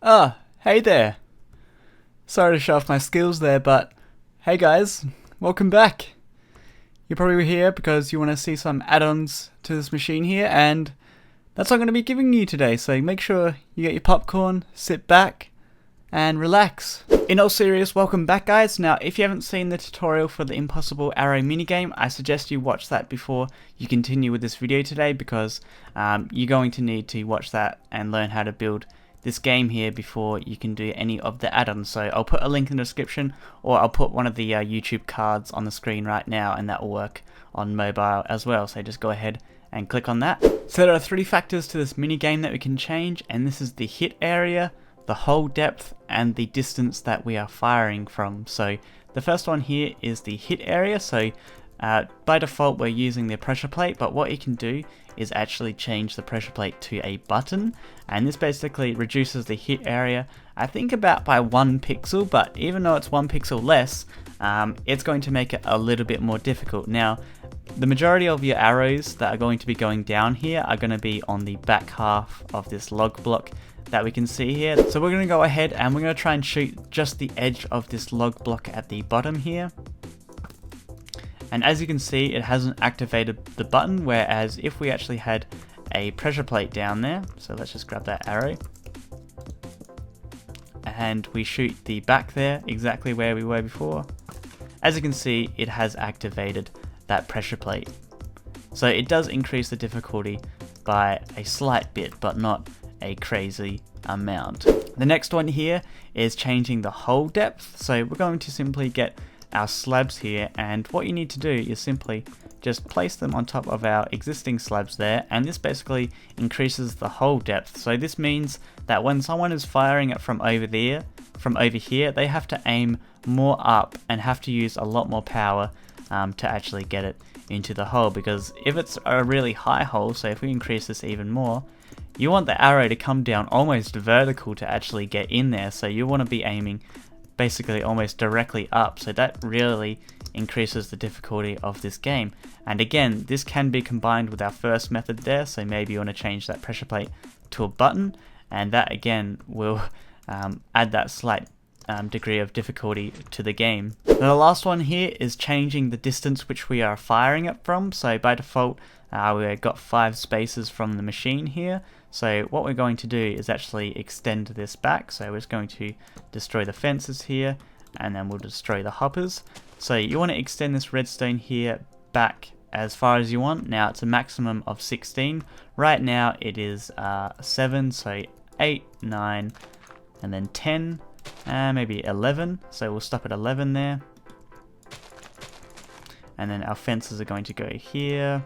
Ah, hey there. Sorry to show off my skills there, but hey guys, welcome back. You're probably here because you want to see some add-ons to this machine here, and that's what I'm going to be giving you today, so make sure you get your popcorn, sit back, and relax. In all seriousness, welcome back guys. Now, if you haven't seen the tutorial for the Impossible Arrow minigame, I suggest you watch that before you continue with this video today, because you're going to need to watch that and learn how to build this game here before you can do any of the add-ons. So I'll put a link in the description, or I'll put one of the YouTube cards on the screen right now, and that will work on mobile as well. So just go ahead and click on that. So there are 3 factors to this mini game that we can change, and this is the hit area, the hole depth, and the distance that we are firing from. So the first one here is the hit area. So by default we're using the pressure plate, but what you can do is actually change the pressure plate to a button, and this basically reduces the hit area, I think about by 1 pixel, but even though it's 1 pixel less, it's going to make it a little bit more difficult. Now, the majority of your arrows that are going to be going down here are going to be on the back half of this log block that we can see here. So we're going to go ahead and we're going to try and shoot just the edge of this log block at the bottom here. And as you can see, it hasn't activated the button, whereas if we actually had a pressure plate down there, so let's just grab that arrow, and we shoot the back there, exactly where we were before, as you can see, it has activated that pressure plate. So it does increase the difficulty by a slight bit, but not a crazy amount. The next one here is changing the hole depth. So we're going to simply get our slabs here, and what you need to do is simply just place them on top of our existing slabs there, and this basically increases the hole depth. So this means that when someone is firing it from over here, they have to aim more up and have to use a lot more power to actually get it into the hole, because if it's a really high hole, so if we increase this even more, you want the arrow to come down almost vertical to actually get in there, so you want to be aiming basically almost directly up, so that really increases the difficulty of this game. And again, this can be combined with our first method there, so maybe you want to change that pressure plate to a button, and that again will add that slight degree of difficulty to the game. Now the last one here is changing the distance which we are firing it from. So by default we've got 5 spaces from the machine here, so what we're going to do is actually extend this back. So we're just going to destroy the fences here, and then we'll destroy the hoppers. So you want to extend this redstone here back as far as you want. Now it's a maximum of 16. Right now it is 7, so 8, 9, and then 10, and maybe 11. So we'll stop at 11 there. And then our fences are going to go here,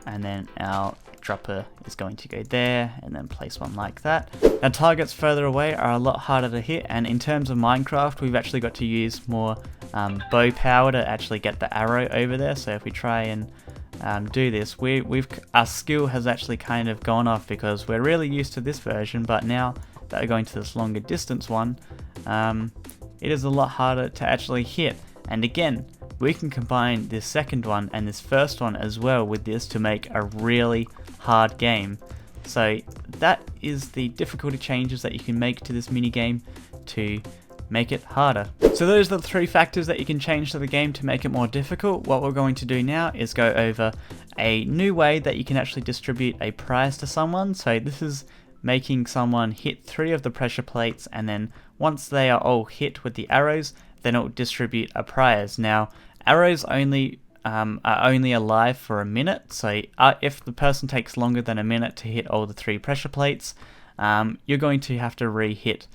and then our dropper is going to go there, and then place one like that. Now targets further away are a lot harder to hit, and in terms of Minecraft we've actually got to use more bow power to actually get the arrow over there. So if we try and do this, our skill has actually kind of gone off, because we're really used to this version, but now that we're going to this longer distance one, it is a lot harder to actually hit. And again, we can combine this second one and this first one as well with this to make a really hard game. So that is the difficulty changes that you can make to this mini game to make it harder. So those are the 3 factors that you can change to the game to make it more difficult. What we're going to do now is go over a new way that you can actually distribute a prize to someone. So this is making someone hit 3 of the pressure plates, and then once they are all hit with the arrows, then it will distribute a prize. Now arrows are only alive for a minute, so if the person takes longer than a minute to hit all the 3 pressure plates, you're going to have to re-hit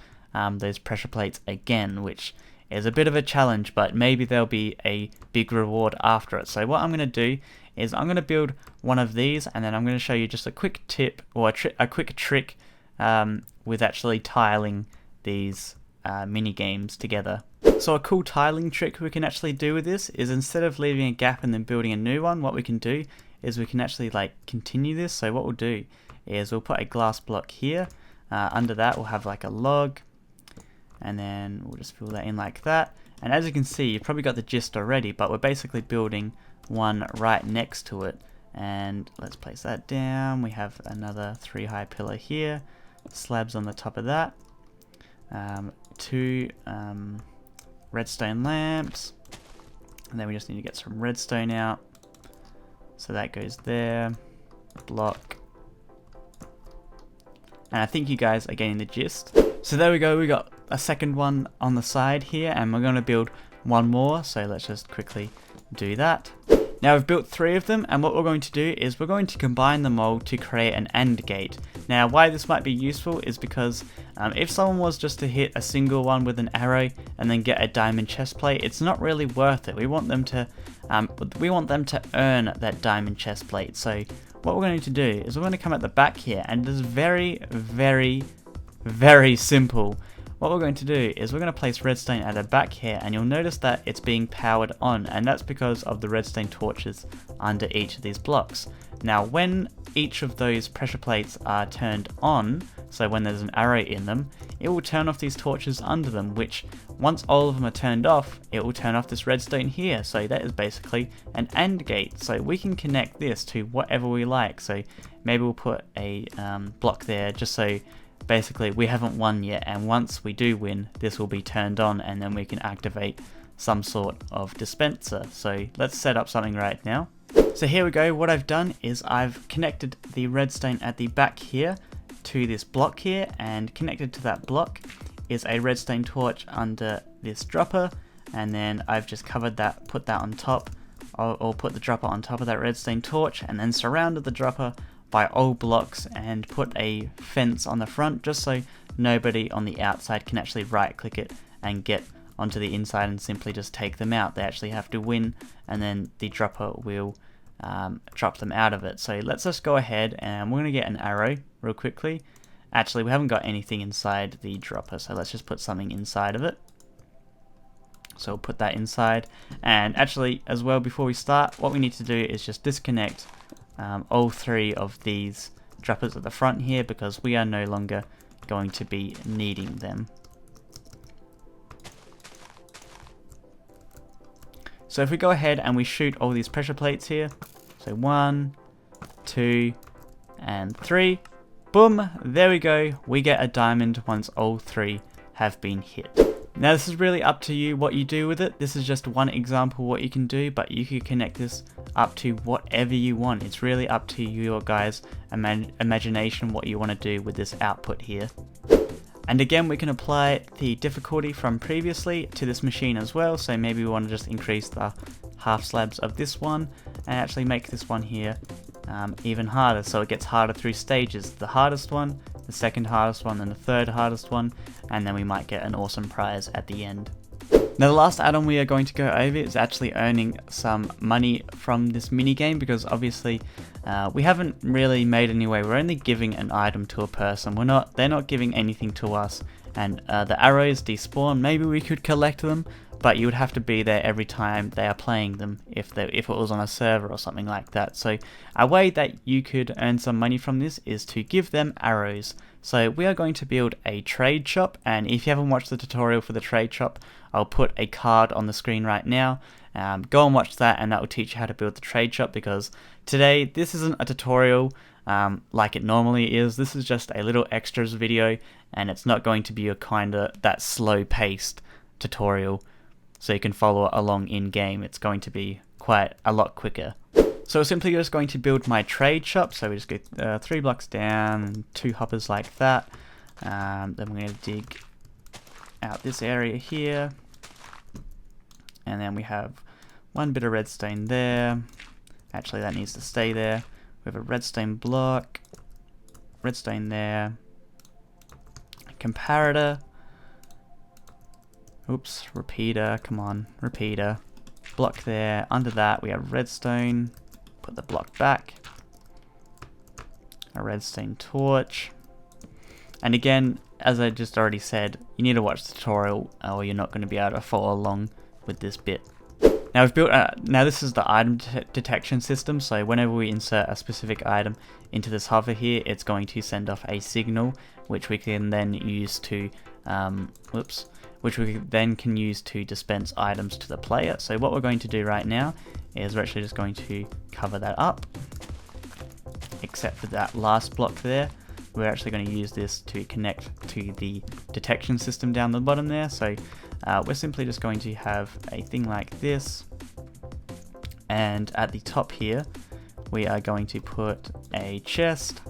those pressure plates again, which is a bit of a challenge, but maybe there'll be a big reward after it. So what I'm going to do is I'm going to build one of these, and then I'm going to show you just a quick tip, or a quick trick with actually tiling these mini games together. So a cool tiling trick we can actually do with this is, instead of leaving a gap and then building a new one, what we can do is we can actually continue this. So what we'll do is we'll put a glass block here, under that we'll have like a log, and then we'll just fill that in like that. And as you can see, you've probably got the gist already, but we're basically building one right next to it. And let's place that down. We have another 3 high pillar here, slabs on the top of that, 2 redstone lamps, and then we just need to get some redstone out. So that goes there, block. And I think you guys are getting the gist. So there we go, we got a second one on the side here, and we're going to build one more, so let's just quickly do that. Now we've built 3 of them, and what we're going to do is we're going to combine them all to create an AND gate. Now why this might be useful is because if someone was just to hit a single one with an arrow and then get a diamond chest plate, it's not really worth it. We want them to earn that diamond chest plate. So what we're going to do is we're going to come at the back here, and it is very, very, very simple. What we're going to do is we're going to place redstone at the back here, and you'll notice that it's being powered on, and that's because of the redstone torches under each of these blocks. Now when each of those pressure plates are turned on, so when there's an arrow in them, it will turn off these torches under them, which once all of them are turned off, it will turn off this redstone here. So that is basically an AND gate. So we can connect this to whatever we like. So maybe we'll put a block there just so basically we haven't won yet, and once we do win, this will be turned on, and then we can activate some sort of dispenser. So let's set up something right now. So here we go, what I've done is I've connected the redstone at the back here to this block here, and connected to that block is a redstone torch under this dropper, and then I've just covered that, put that on top, or put the dropper on top of that redstone torch, and then surrounded the dropper by old blocks and put a fence on the front just so nobody on the outside can actually right click it and get onto the inside and simply just take them out. They actually have to win, and then the dropper will drop them out of it. So let's just go ahead, and we're going to get an arrow real quickly. Actually, we haven't got anything inside the dropper, so let's just put something inside of it. So we'll put that inside, and actually as well, before we start, what we need to do is just disconnect all 3 of these droppers at the front here, because we are no longer going to be needing them. So if we go ahead and we shoot all these pressure plates here, so 1, 2, and 3, boom, there we go, we get a diamond once all 3 have been hit. Now this is really up to you what you do with it. This is just one example what you can do, but you can connect this up to whatever you want. It's really up to your guys' imagination what you want to do with this output here. And again, we can apply the difficulty from previously to this machine as well. So maybe we want to just increase the half slabs of this one and actually make this one here even harder, so it gets harder through stages. The hardest one, the second hardest one, and the third hardest one, and then we might get an awesome prize at the end. Now the last add-on we are going to go over is actually earning some money from this minigame, because obviously we haven't really made any way. We're only giving an item to a person. They're not giving anything to us, and the arrows despawn. Maybe we could collect them, but you would have to be there every time they are playing them if it was on a server or something like that. So a way that you could earn some money from this is to give them arrows. So we are going to build a trade shop, and if you haven't watched the tutorial for the trade shop, I'll put a card on the screen right now. Go and watch that, and that will teach you how to build the trade shop, because today this isn't a tutorial like it normally is. This is just a little extras video, and it's not going to be a kinda that slow paced tutorial so you can follow along in game. It's going to be quite a lot quicker. So we're simply just going to build my trade shop. So we just go 3 blocks down and 2 hoppers like that. Then we're going to dig out this area here, and then we have 1 bit of redstone there. Actually, that needs to stay there. We have a redstone block, redstone there, a comparator, oops, repeater, come on, repeater, block there. Under that we have redstone, put the block back, a redstone torch, and again, as I just already said, you need to watch the tutorial or you're not going to be able to follow along with this bit. Now we've built. Now this is the item detection system. So whenever we insert a specific item into this hover here, it's going to send off a signal, which we can then use to, which we then can use to dispense items to the player. So what we're going to do right now is we're actually just going to cover that up, except for that last block there. we're actually going to use this to connect to the detection system down the bottom there. So we're simply just going to have a thing like this, and at the top here we are going to put a chest.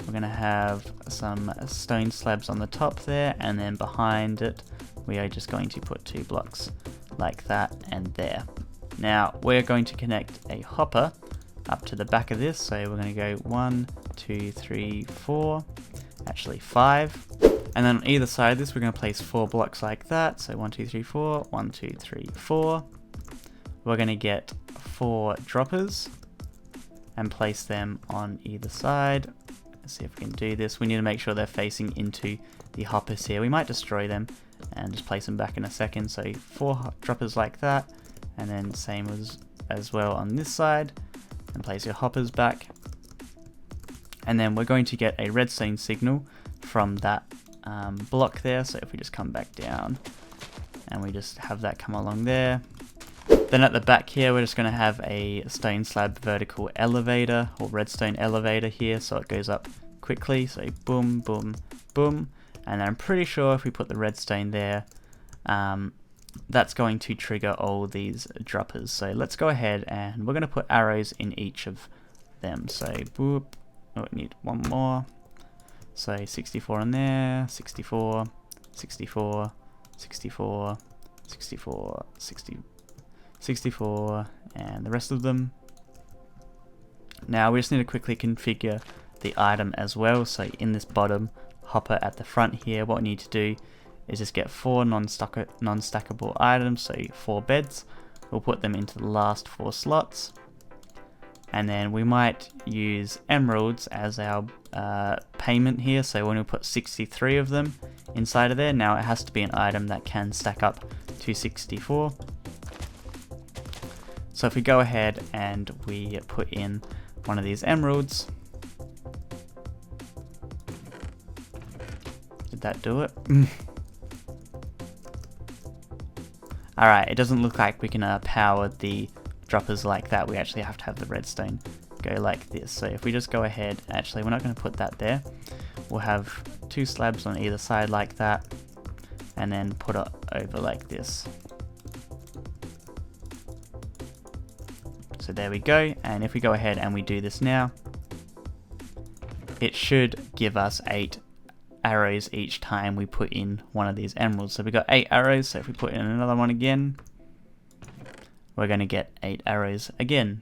We're going to have some stone slabs on the top there, and then behind it we are just going to put 2 blocks like that and there. Now we're going to connect a hopper up to the back of this, so we're going to go 1, 2, 3, 4, actually 5, and then on either side of this we're going to place 4 blocks like that. So 1, 2, 3, 4, 1, 2, 3, 4. We're going to get 4 droppers and place them on either side. Let's see if we can do this. We need to make sure they're facing into the hoppers here. We might destroy them and just place them back in a second. So 4 droppers like that, and then same as well on this side, and place your hoppers back. And then we're going to get a redstone signal from that block there. So if we just come back down and we just have that come along there. Then at the back here we're just going to have a stone slab vertical elevator, or redstone elevator here, so it goes up quickly. So boom, boom, boom. And I'm pretty sure if we put the redstone there, that's going to trigger all these droppers. So let's go ahead and we're going to put arrows in each of them. So boop, oh, we need one more. So 64 in there, 64, 64, 64, 64, 64, and the rest of them. Now we just need to quickly configure the item as well. So in this bottom hopper at the front here, what we need to do is just get 4 non-stackable items, so 4 beds. We'll put them into the last 4 slots, and then we might use emeralds as our payment here. So when we put 63 of them inside of there, now it has to be an item that can stack up to 64. So if we go ahead and we put in one of these emeralds, did that do it? Alright, it doesn't look like we can power the droppers like that. We actually have to have the redstone go like this. So if we just go ahead, actually we're not going to put that there. We'll have 2 slabs on either side like that, and then put it over like this. So there we go, and if we go ahead and we do this now, it should give us 8 arrows each time we put in one of these emeralds. So we got 8 arrows, so if we put in another one again, we're going to get 8 arrows again.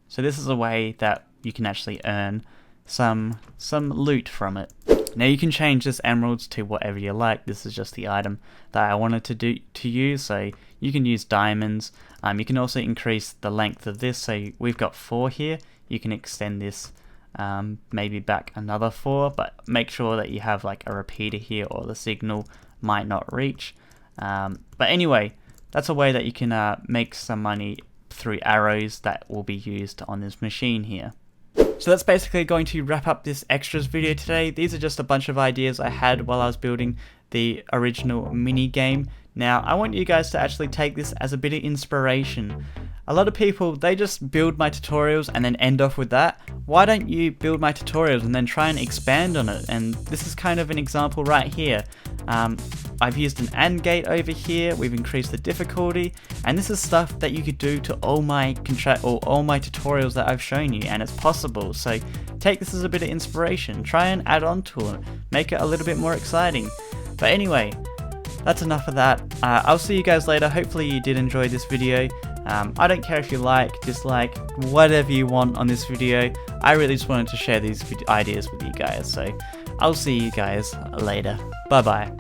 So this is a way that you can actually earn some loot from it. Now you can change this emeralds to whatever you like. This is just the item that I wanted to use. So you can use diamonds. You can also increase the length of this. So we've got 4 here. You can extend this maybe back another 4, but make sure that you have like a repeater here, or the signal might not reach. But anyway, that's a way that you can make some money through arrows that will be used on this machine here. So that's basically going to wrap up this extras video today. These are just a bunch of ideas I had while I was building the original mini game. Now I want you guys to actually take this as a bit of inspiration. A lot of people, they just build my tutorials and then end off with that. Why don't you build my tutorials and then try and expand on it? And this is kind of an example right here. I've used an AND gate over here, we've increased the difficulty, and this is stuff that you could do to all my tutorials that I've shown you, and it's possible. So take this as a bit of inspiration, try and add on to it, make it a little bit more exciting. But anyway, that's enough of that. I'll see you guys later. Hopefully you did enjoy this video. I don't care if you like, dislike, whatever you want on this video. I really just wanted to share these ideas with you guys. So I'll see you guys later. Bye bye.